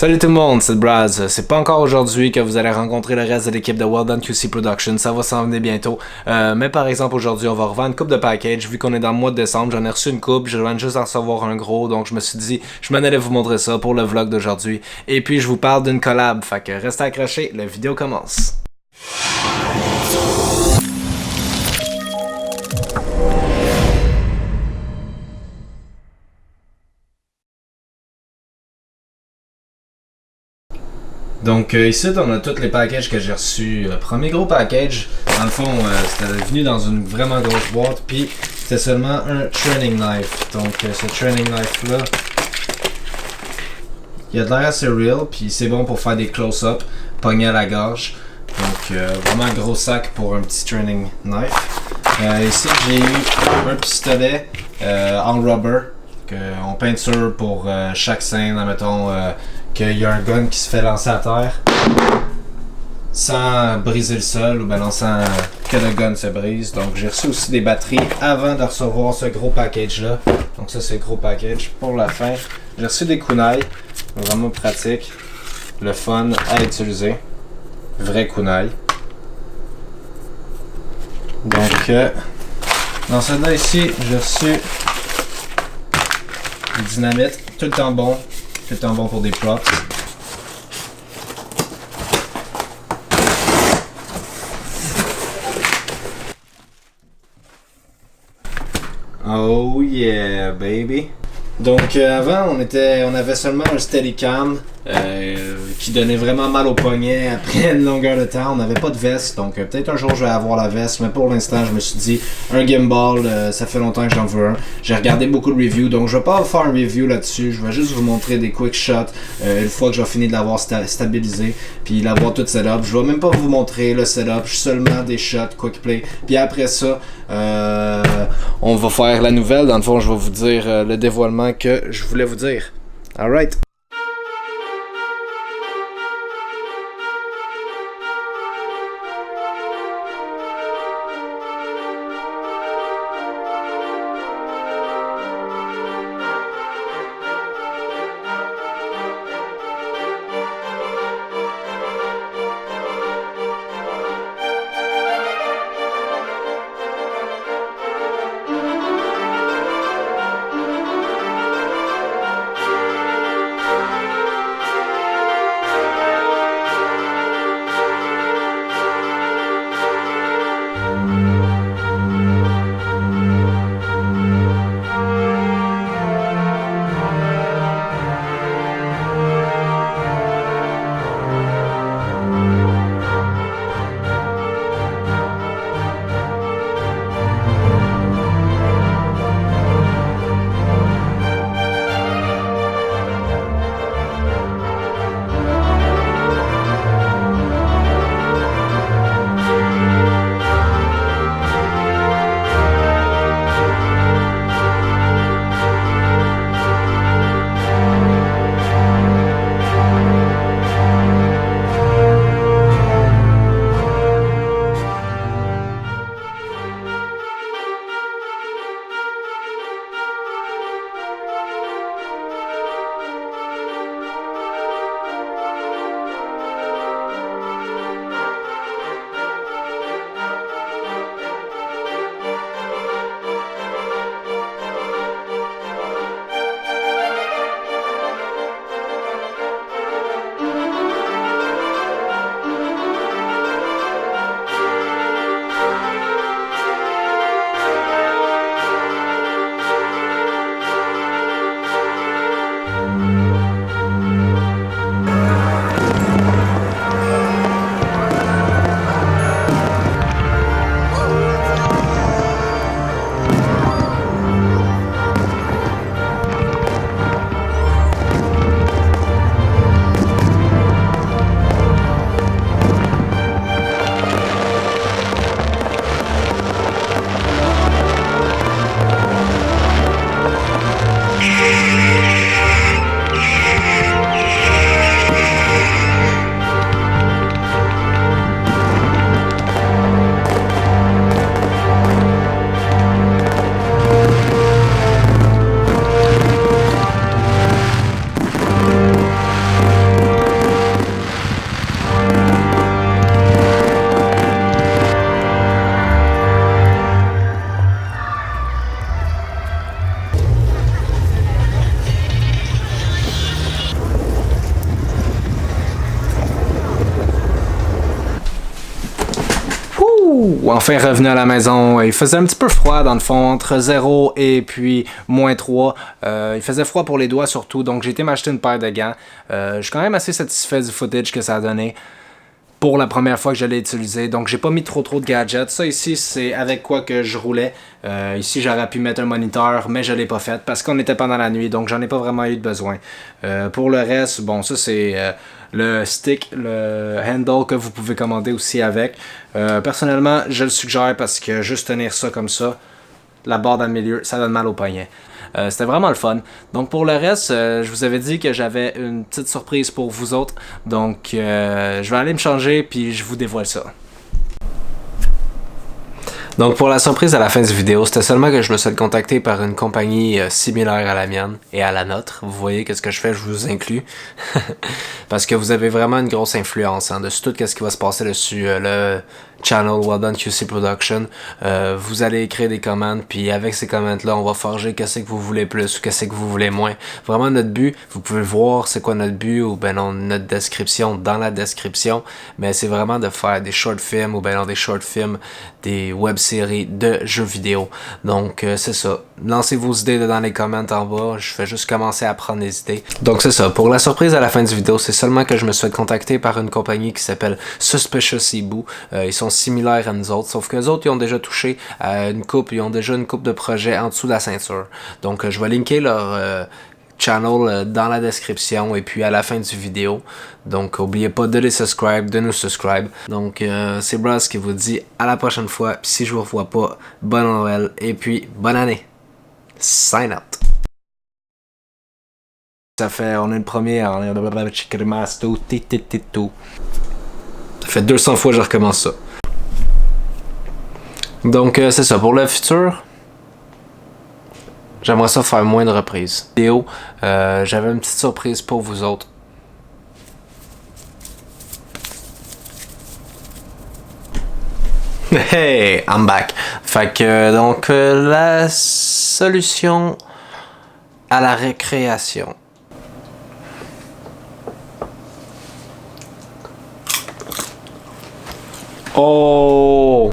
Salut tout le monde, c'est Braz. C'est pas encore aujourd'hui que vous allez rencontrer le reste de l'équipe de Well Done QC Production, ça va s'en venir bientôt. Mais par exemple aujourd'hui on va revendre une coupe de package, vu qu'on est dans le mois de décembre, j'en ai reçu une coupe, je viens juste d'en recevoir un gros, donc je me suis dit, je m'en allais vous montrer ça pour le vlog d'aujourd'hui. Et puis je vous parle d'une collab, fait que restez accrochés, la vidéo commence. Donc ici on a tous les packages que j'ai reçus. Le premier gros package, dans le fond, c'était venu dans une vraiment grosse boîte, puis c'était seulement un training knife. Donc ce training knife là, il a de l'air assez real, puis c'est bon pour faire des close-up, pogner à la gorge. Donc vraiment un gros sac pour un petit training knife. Ici j'ai eu un pistolet en rubber, en peinture pour chaque scène, admettons qu'il y a un gun qui se fait lancer à terre sans briser le sol ou ben sans que le gun se brise. Donc j'ai reçu aussi des batteries avant de recevoir ce gros package là. Donc ça c'est le gros package pour la fin. J'ai reçu des kunai, vraiment pratique, le fun à utiliser, vrai kunai. Donc dans celle-là ici j'ai reçu du dynamite, tout le temps bon pour des props. Oh yeah, baby. Donc avant on avait seulement un Steadicam qui donnait vraiment mal au poignet après une longueur de temps. On n'avait pas de veste, donc peut-être un jour je vais avoir la veste, mais pour l'instant je me suis dit un gimbal, ça fait longtemps que j'en veux un. J'ai regardé beaucoup de reviews, donc je vais pas faire un review là-dessus, je vais juste vous montrer des quick shots une fois que j'ai fini de l'avoir stabilisé, puis l'avoir tout setup. Je vais même pas vous montrer le setup, seulement des shots, quick play, puis après ça on va faire la nouvelle. Dans le fond je vais vous dire le dévoilement que je voulais vous dire. Alright. Enfin revenu à la maison. Il faisait un petit peu froid dans le fond, entre 0 et puis -3. Il faisait froid pour les doigts surtout, donc j'ai été m'acheter une paire de gants. Je suis quand même assez satisfait du footage que ça a donné pour la première fois que je l'ai utilisé. Donc j'ai pas mis trop de gadgets. Ça ici, c'est avec quoi que je roulais. Ici, j'aurais pu mettre un moniteur, mais je l'ai pas fait parce qu'on était pendant la nuit, donc j'en ai pas vraiment eu de besoin. Pour le reste, bon, ça c'est le stick, le handle que vous pouvez commander aussi avec. Personnellement, je le suggère parce que juste tenir ça comme ça, la barre dans le milieu, ça donne mal au poignet. C'était vraiment le fun. Donc pour le reste, je vous avais dit que j'avais une petite surprise pour vous autres. Donc je vais aller me changer puis je vous dévoile ça. Donc pour la surprise à la fin du vidéo, c'était seulement que je me suis contacté par une compagnie similaire à la mienne et à la nôtre. Vous voyez qu'est-ce que je fais, je vous inclus. Parce que vous avez vraiment une grosse influence dessus tout ce qui va se passer dessus le channel Well Done QC Production. Vous allez écrire des commandes, puis avec ces commandes-là, on va forger qu'est-ce que vous voulez plus ou qu'est-ce que vous voulez moins. Vraiment notre but, vous pouvez voir c'est quoi notre but ou ben non, notre description dans la description, mais c'est vraiment de faire des short films ou ben non des short films, des web-séries de jeux vidéo. Donc c'est ça. Lancez vos idées dans les commentaires en bas, je fais juste commencer à prendre des idées. Donc c'est ça. Pour la surprise à la fin du vidéo, c'est seulement que je me suis fait contacter par une compagnie qui s'appelle Suspicious Cebu. Ils sont similaires à nous autres, sauf que les autres ils ont déjà touché à une coupe, ils ont déjà une coupe de projets en dessous de la ceinture. Donc je vais linker leur channel dans la description et puis à la fin du vidéo. Donc n'oubliez pas de les subscribe, de nous subscribe. Donc c'est Bros qui vous dit à la prochaine fois. Puis si je vous revois pas, bonne Noël et puis bonne année. Sign out. Ça fait, on est le premier, on est ça fait 200 fois que je recommence ça. Donc c'est ça, pour le futur, j'aimerais ça faire moins de reprises. Vidéo, j'avais une petite surprise pour vous autres. Hey, I'm back. Fait que donc la solution à la récréation. Oh!